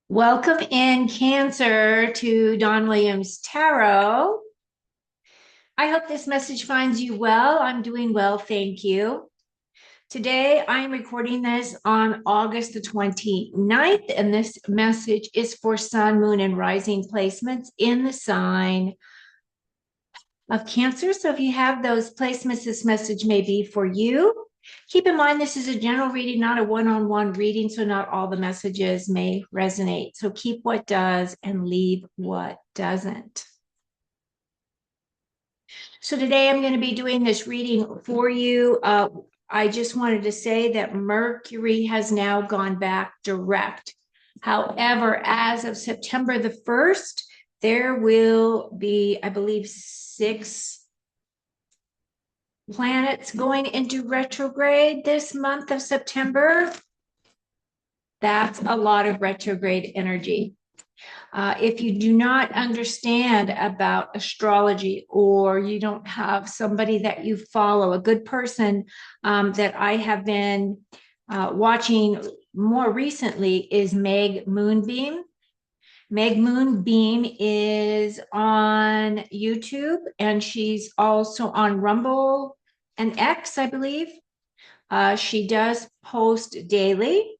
Welcome in Cancer to Don Williams Tarot. I hope this message finds you well. I'm doing well, thank you. Today I'm recording this on August the 29th, and this message is for Sun, Moon, and Rising placements in the sign of Cancer. So if you have those placements, this message may be for you. Keep in mind, this is a general reading, not a one-on-one reading, so not all the messages may resonate. So keep what does and leave what doesn't. So today I'm going to be doing this reading for you. I just wanted to say that Mercury has now gone back direct. However, as of September the 1st, there will be, I believe, 6 planets going into retrograde this month of September. That's a lot of retrograde energy. If you do not understand about astrology, or you don't have somebody that you follow, a good person that I have been watching more recently is Meg Moonbeam. Meg Moonbeam is on YouTube, and she's also on Rumble and X, I believe. She does post daily.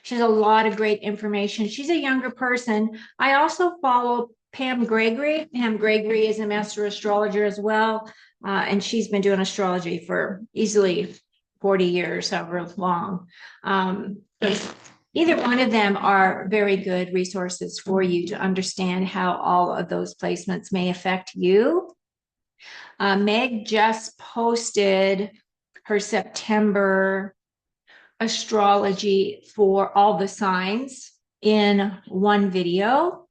She has a lot of great information. She's a younger person. I also follow Pam Gregory. Pam Gregory is a master astrologer as well, and she's been doing astrology for easily 40 years, however long. Either one of them are very good resources for you to understand how all of those placements may affect you. Meg just posted her September astrology for all the signs in one video.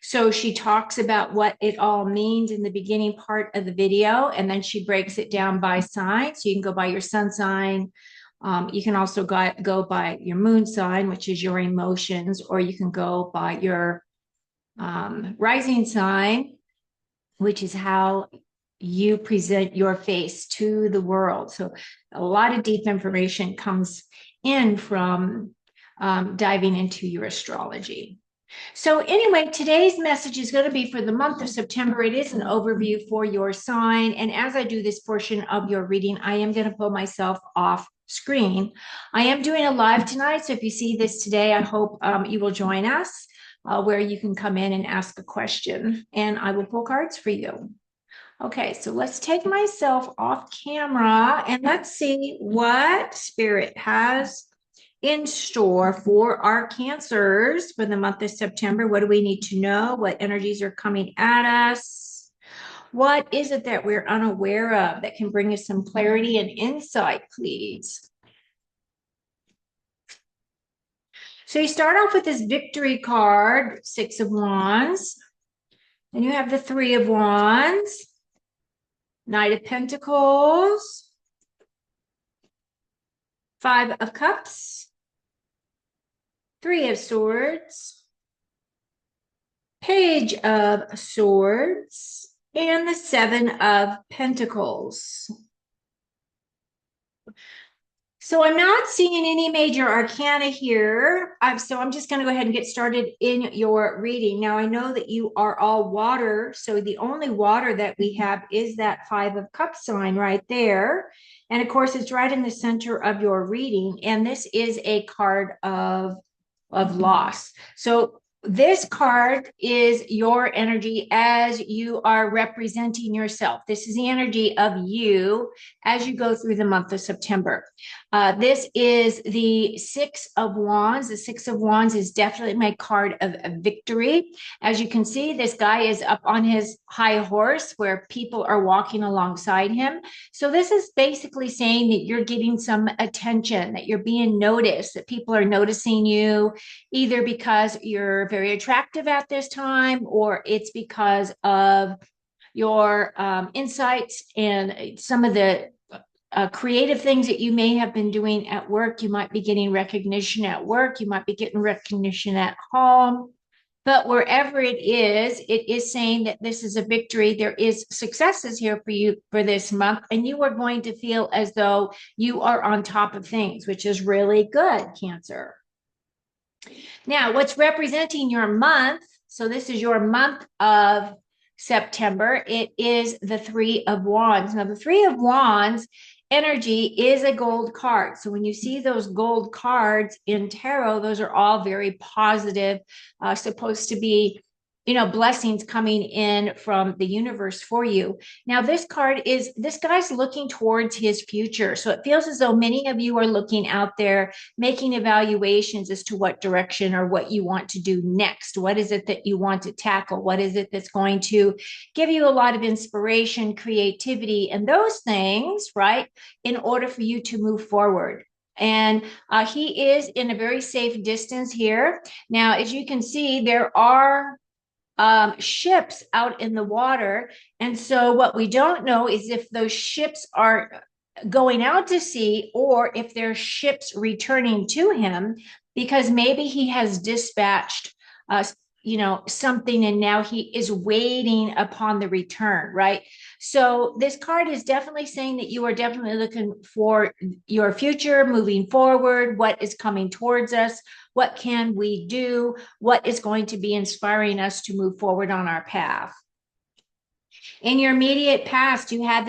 So she talks about what it all means in the beginning part of the video, and then she breaks it down by sign. So you can go by your sun sign. You can also go by your moon sign, which is your emotions, or you can go by your rising sign, which is how you present your face to the world. So a lot of deep information comes in from diving into your astrology. So anyway, today's message is going to be for the month of September. It is an overview for your sign. And as I do this portion of your reading, I am going to pull myself off screen. I am doing a live tonight. So if you see this today, I hope you will join us where you can come in and ask a question, and I will pull cards for you. Okay, so let's take myself off camera and let's see what Spirit has in store for our Cancers for the month of September. What do we need to know? What energies are coming at us? What is it that we're unaware of that can bring us some clarity and insight, please? So you start off with this Victory card, 6 of Wands. Then you have the 3 of Wands, Knight of Pentacles, 5 of Cups, 3 of Swords, Page of Swords, and the 7 of Pentacles. So I'm not seeing any major arcana here. So I'm just going to go ahead and get started in your reading. Now, I know that you are all water. So the only water that we have is that 5 of Cups sign right there. And of course, it's right in the center of your reading. And this is a card of loss. So this card is your energy as you are representing yourself. This is the energy of you as you go through the month of September. This is the 6 of Wands. The 6 of Wands is definitely my card of victory. As you can see, this guy is up on his high horse where people are walking alongside him. So this is basically saying that you're getting some attention, that you're being noticed, that people are noticing you, either because you're very attractive at this time, or it's because of your insights and some of the creative things that you may have been doing at work. You might be getting recognition at work. You might be getting recognition at home. But wherever it is saying that this is a victory. There is successes here for you for this month, and you are going to feel as though you are on top of things, which is really good, Cancer. Now, what's representing your month? So this is your month of September. It is the Three of Wands. Now, the Three of Wands energy is a gold card. So when you see those gold cards in tarot, those are all very positive, supposed to be, blessings coming in from the universe for you. Now, this guy's looking towards his future. So it feels as though many of you are looking out there, making evaluations as to what direction or what you want to do next. What is it that you want to tackle? What is it that's going to give you a lot of inspiration, creativity, and those things, right? In order for you to move forward. And he is in a very safe distance here. Now, as you can see, there are ships out in the water. And so what we don't know is if those ships are going out to sea or if they're ships returning to him, because maybe he has dispatched something and now he is waiting upon the return, right? So this card is definitely saying that you are definitely looking for your future, moving forward, what is coming towards us, what can we do, what is going to be inspiring us to move forward on our path. In your immediate past, you had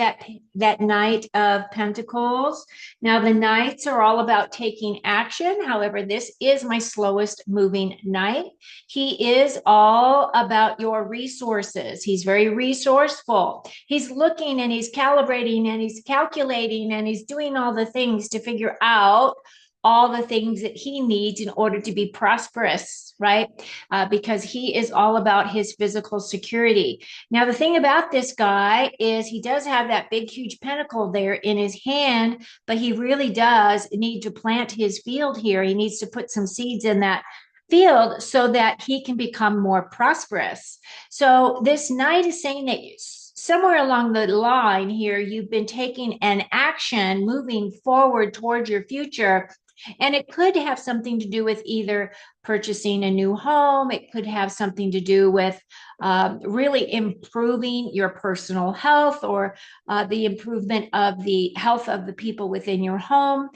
that Knight of Pentacles. Now, the Knights are all about taking action. However, this is my slowest moving Knight. He is all about your resources. He's very resourceful. He's looking and he's calibrating and he's calculating and he's doing all the things to figure out all the things that he needs in order to be prosperous, right? Because he is all about his physical security. Now, the thing about this guy is he does have that big, huge pentacle there in his hand, but he really does need to plant his field here. He needs to put some seeds in that field so that he can become more prosperous. So this Knight is saying that somewhere along the line here, you've been taking an action, moving forward towards your future. And it could have something to do with either purchasing a new home. It could have something to do with really improving your personal health or the improvement of the health of the people within your home.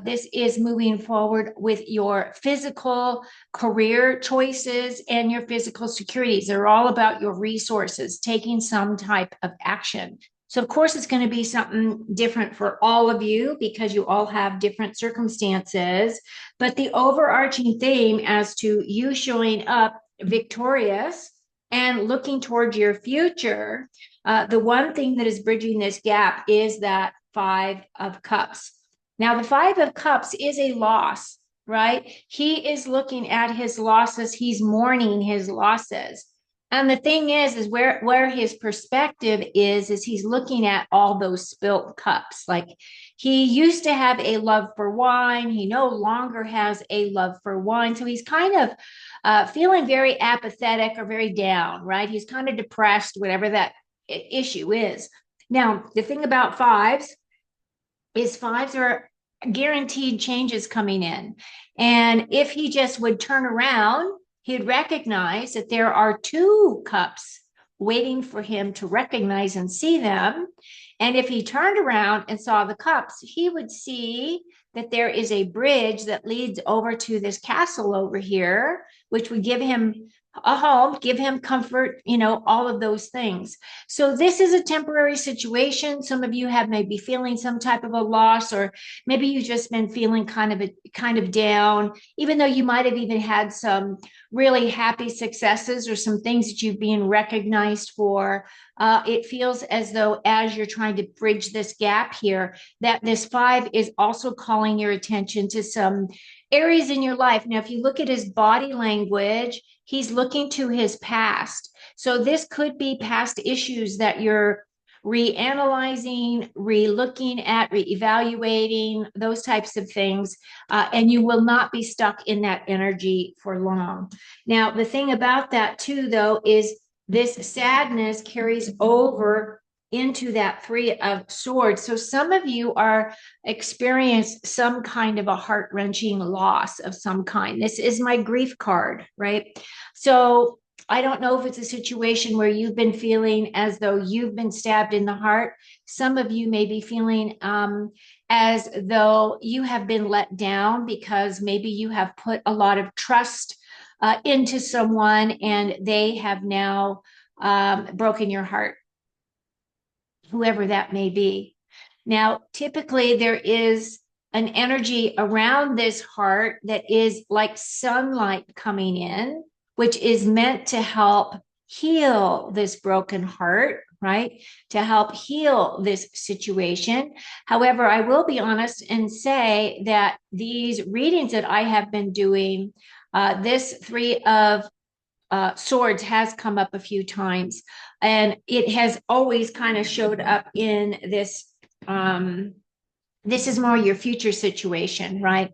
This is moving forward with your physical career choices and your physical securities. They're all about your resources, taking some type of action. So, of course, it's going to be something different for all of you because you all have different circumstances. But the overarching theme as to you showing up victorious and looking towards your future, the one thing that is bridging this gap is that Five of Cups. Now, the Five of Cups is a loss, right? He is looking at his losses. He's mourning his losses. And the thing is where his perspective is he's looking at all those spilt cups. Like he used to have a love for wine. He no longer has a love for wine. So he's kind of feeling very apathetic or very down, right? He's kind of depressed, whatever that issue is. Now, the thing about fives is fives are guaranteed changes coming in. And if he just would turn around, he'd recognize that there are two cups waiting for him to recognize and see them. And if he turned around and saw the cups, he would see that there is a bridge that leads over to this castle over here, which would give him a home, give him comfort, all of those things. So this is a temporary situation. Some of you have maybe feeling some type of a loss, or maybe you've just been feeling kind of down, even though you might have even had some really happy successes or some things that you've been recognized for. It feels as though as you're trying to bridge this gap here, that this five is also calling your attention to some areas in your life. Now, if you look at his body language, he's looking to his past. So this could be past issues that you're reanalyzing, re-looking at, re-evaluating, those types of things. And you will not be stuck in that energy for long. Now, the thing about that too, though, is this sadness carries over into that Three of Swords. So some of you are experiencing some kind of a heart-wrenching loss of some kind. This is my grief card, right? So I don't know if it's a situation where you've been feeling as though you've been stabbed in the heart. Some of you may be feeling as though you have been let down because maybe you have put a lot of trust into someone and they have now broken your heart, whoever that may be. Now, typically, there is an energy around this heart that is like sunlight coming in, which is meant to help heal this broken heart, right? To help heal this situation. However, I will be honest and say that these readings that I have been doing, this Three of Swords has come up a few times, and it has always kind of showed up in this. This is more your future situation, right?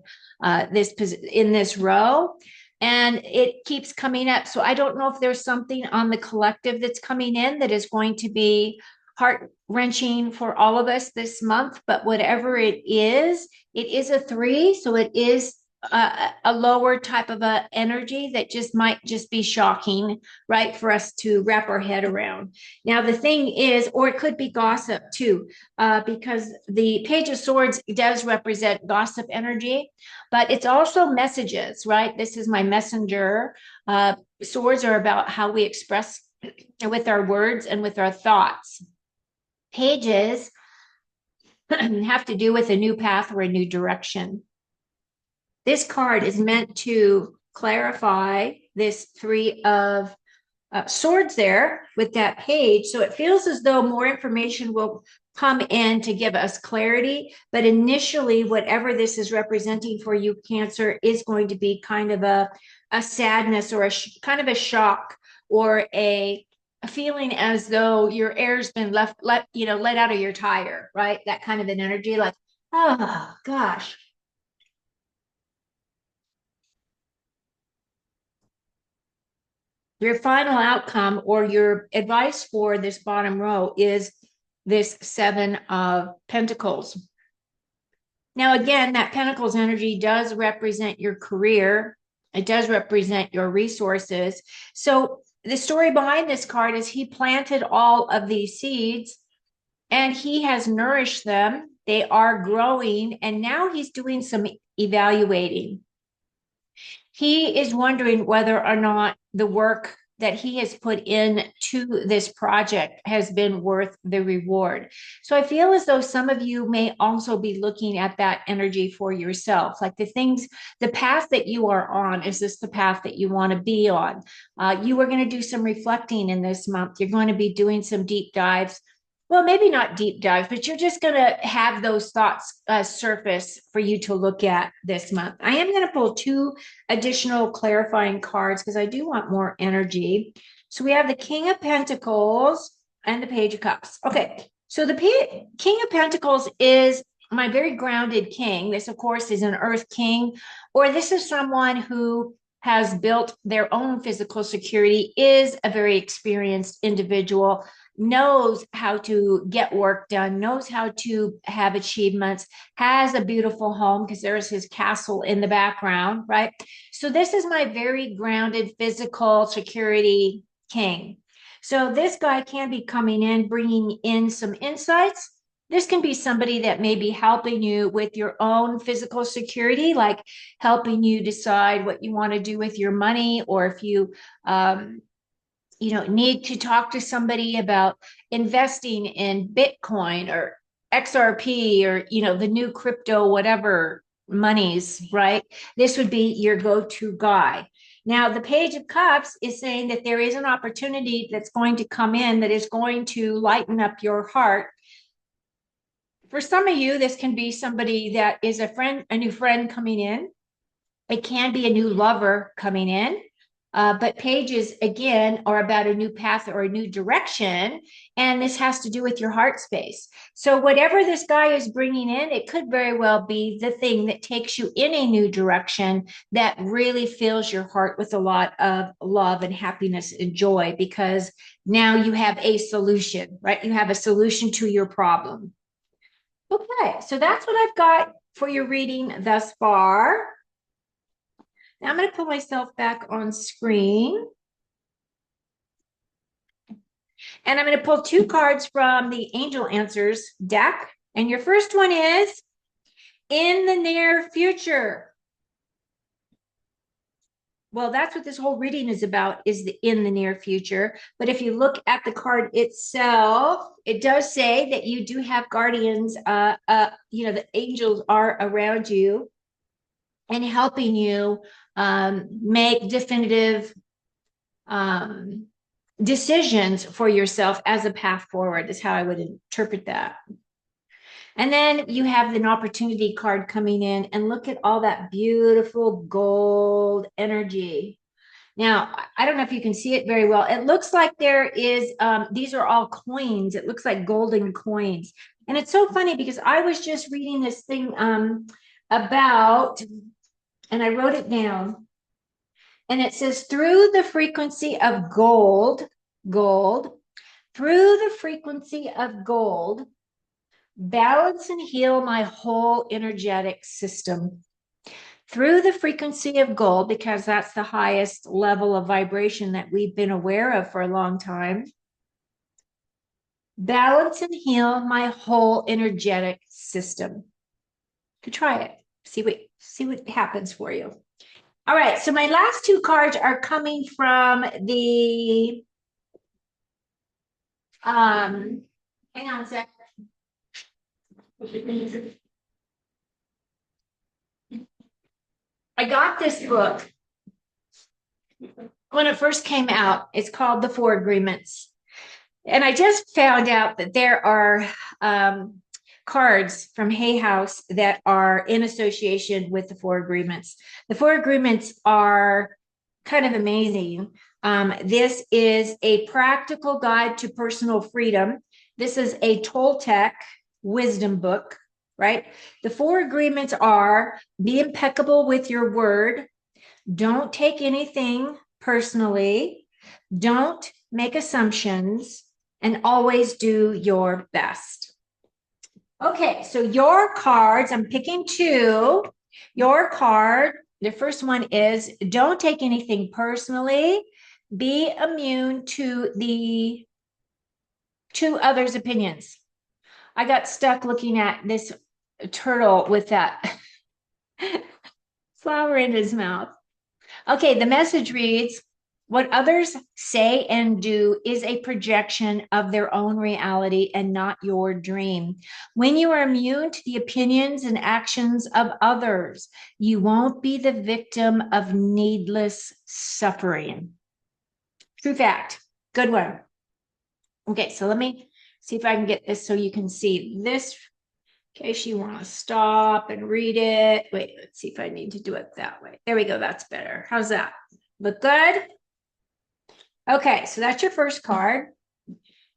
This in this row, and it keeps coming up. So I don't know if there's something on the collective that's coming in that is going to be heart wrenching for all of us this month. But whatever it is a three, so it is a lower type of a energy that just might just be shocking, right, for us to wrap our head around. Now the thing is, or it could be gossip too, because the Page of Swords does represent gossip energy, but it's also messages, right? This is my messenger. Swords are about how we express with our words and with our thoughts. Pages have to do with a new path or a new direction. This card is meant to clarify this Three of Swords there with that page. So it feels as though more information will come in to give us clarity. But initially, whatever this is representing for you, Cancer, is going to be kind of a sadness or kind of a shock or a feeling as though your air's been let out of your tire, right? That kind of an energy, like, oh gosh. Your final outcome or your advice for this bottom row is this Seven of Pentacles. Now, again, that Pentacles energy does represent your career. It does represent your resources. So the story behind this card is he planted all of these seeds and he has nourished them. They are growing, and now he's doing some evaluating. He is wondering whether or not the work that he has put into this project has been worth the reward. So I feel as though some of you may also be looking at that energy for yourself, like the path that you are on, is this the path that you want to be on? You are going to do some reflecting in this month. You're going to be doing some deep dives. Well, maybe not deep dive, but you're just going to have those thoughts surface for you to look at this month. I am going to pull two additional clarifying cards because I do want more energy. So we have the King of Pentacles and the Page of Cups. Okay, so the King of Pentacles is my very grounded king. This, of course, is an earth king, or this is someone who has built their own physical security, is a very experienced individual, knows how to get work done, knows how to have achievements, has a beautiful home because there's his castle in the background, right? So this is my very grounded physical security king. So this guy can be coming in, bringing in some insights. This can be somebody that may be helping you with your own physical security, like helping you decide what you want to do with your money, or if you need to talk to somebody about investing in Bitcoin or XRP or, the new crypto, whatever monies, right? This would be your go-to guy. Now, the Page of Cups is saying that there is an opportunity that's going to come in that is going to lighten up your heart. For some of you, this can be somebody that is a new friend coming in. It can be a new lover coming in. But pages, again, are about a new path or a new direction. And this has to do with your heart space. So whatever this guy is bringing in, it could very well be the thing that takes you in a new direction that really fills your heart with a lot of love and happiness and joy, because now you have a solution, right? You have a solution to your problem. Okay, so that's what I've got for your reading thus far. Now I'm going to put myself back on screen. And I'm going to pull two cards from the Angel Answers deck. And your first one is In the near future. Well, that's what this whole reading is about, is the in the near future. But if you look at the card itself, it does say that you do have guardians. The angels are around you and helping you make definitive decisions for yourself as a path forward, is how I would interpret that. And then you have an opportunity card coming in, and look at all that beautiful gold energy. Now, I don't know if you can see it very well. It looks like there is, these are all coins. It looks like golden coins. And it's so funny because I was just reading this thing about, and I wrote it down. And it says, through the frequency of gold, through the frequency of gold, balance and heal my whole energetic system. Through the frequency of gold, because that's the highest level of vibration that we've been aware of for a long time. Balance and heal my whole energetic system. You try it. See what happens for you. All right, so my last two cards are coming from the hang on a sec. I got this book when it first came out. It's called The Four Agreements. And I just found out that there are cards from Hay House that are in association with the Four Agreements. The Four Agreements are kind of amazing. This is a practical guide to personal freedom. This is a Toltec wisdom book, right? The Four Agreements are: be impeccable with your word, don't take anything personally, don't make assumptions, and always do your best. Okay, so your cards, I'm picking two. Your card, the first one is, don't take anything personally, be immune to others' opinions. I got stuck looking at this turtle with that flower in his mouth. Okay, the message reads, what others say and do is a projection of their own reality and not your dream. When you are immune to the opinions and actions of others, you won't be the victim of needless suffering. True fact. Good one. Okay, so let me see if I can get this so you can see this. In case you want to stop and read it. Wait, let's see if I need to do it that way. There we go. That's better. How's that? Look good? Okay, so that's your first card.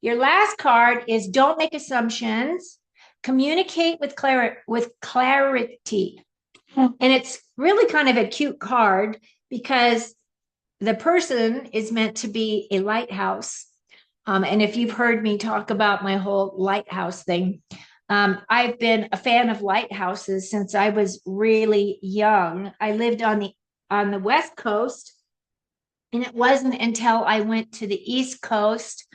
Your last card is, don't make assumptions. Communicate with clarity. And it's really kind of a cute card because the person is meant to be a lighthouse. And if you've heard me talk about my whole lighthouse thing, I've been a fan of lighthouses since I was really young. I lived on the West Coast, and it wasn't until I went to the East Coast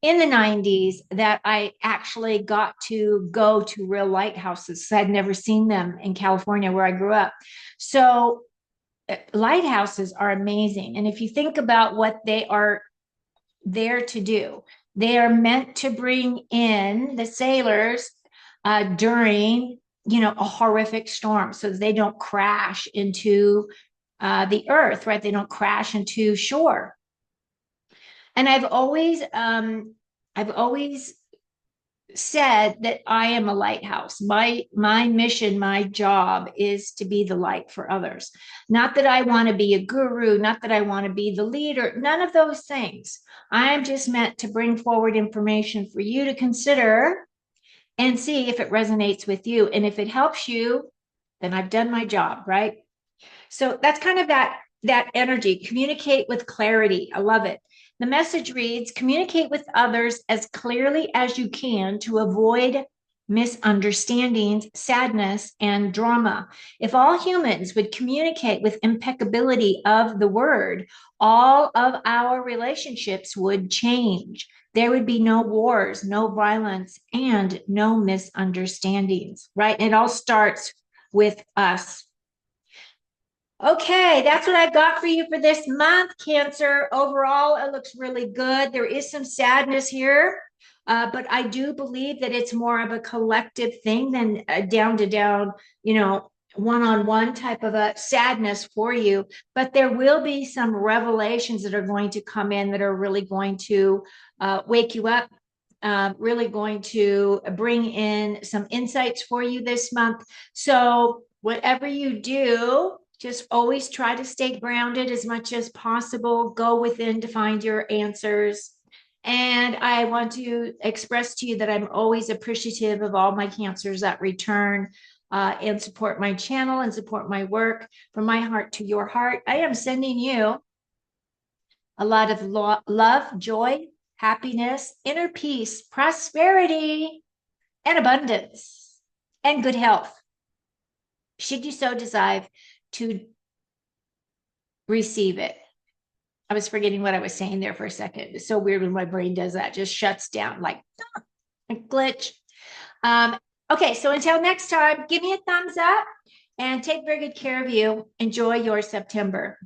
in the 90s that I actually got to go to real lighthouses. I'd never seen them in California where I grew up. So lighthouses are amazing. And if you think about what they are there to do, they are meant to bring in the sailors during, a horrific storm, so they don't crash into the earth, right? They don't crash into shore. And I've always said that I am a lighthouse. My mission, my job is to be the light for others. Not that I want to be a guru, not that I want to be the leader, none of those things. I'm just meant to bring forward information for you to consider and see if it resonates with you. And if it helps you, then I've done my job, right? So that's kind of that energy. Communicate with clarity. I love it. The message reads, communicate with others as clearly as you can to avoid misunderstandings, sadness, and drama. If all humans would communicate with impeccability of the word, all of our relationships would change. There would be no wars, no violence, and no misunderstandings, right? It all starts with us. Okay, that's what I've got for you for this month, Cancer. Overall, it looks really good. There is some sadness here, but I do believe that it's more of a collective thing than down to down, one-on-one type of a sadness for you. But there will be some revelations that are going to come in that are really going to wake you up, really going to bring in some insights for you this month. So whatever you do, just always try to stay grounded as much as possible. Go within to find your answers. And I want to express to you that I'm always appreciative of all my Cancers that return and support my channel and support my work. From my heart to your heart, I am sending you a lot of love, joy, happiness, inner peace, prosperity, and abundance, and good health. Should you so desire to receive it. I was forgetting what I was saying there for a second. It's so weird when my brain does that, just shuts down like a glitch. Okay, so until next time, give me a thumbs up and take very good care of you. Enjoy your September.